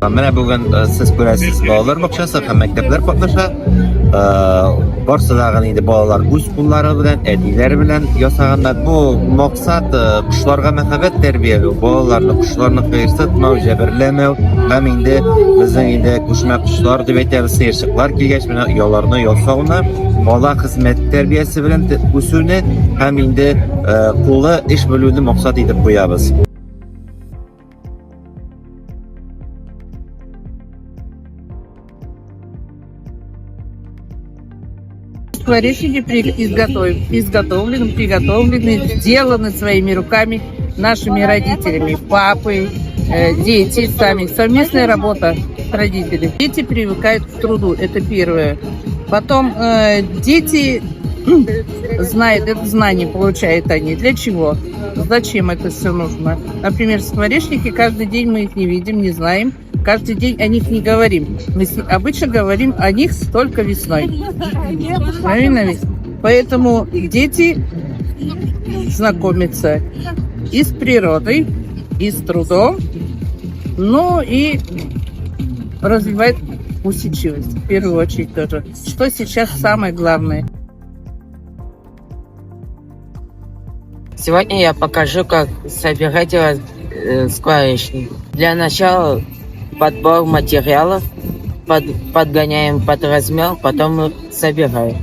Менә бүген сез күрәсез балалар бакчасы һәм мәктәпләр катнаша. Барсы да инде балалар үз куллары белән, әтиләре белән ясаганнар. Бу максат кошларга мәхәббәт тәрбияләү, балаларны кошларны кыерсытмау, җәберләмәү һәм инде безнең инде күчмә кошлар дип әйтәбез, сыерчыклар килгәч менә ояларны ясауны, бала хезмәт тәрбиясе белән үсүне һәм инде кулы эш белүне максат итеп куябыз. Скворечники приготовлены, сделаны своими руками, нашими родителями, папой, дети сами. Совместная работа с родителями. Дети привыкают к труду, это первое. Потом дети знают, это знание получают они. Для чего? Зачем это все нужно? Например, скворечники, каждый день мы их не видим, не знаем. Каждый день о них не говорим. Мы обычно говорим о них только весной. Правильно ведь? Поэтому дети знакомятся и с природой, и с трудом, ну и развивают усидчивость, в первую очередь тоже. Что сейчас самое главное. Сегодня я покажу, как собирать скворечник. Для начала подбор материалов, подгоняем под размер, потом мы собираем.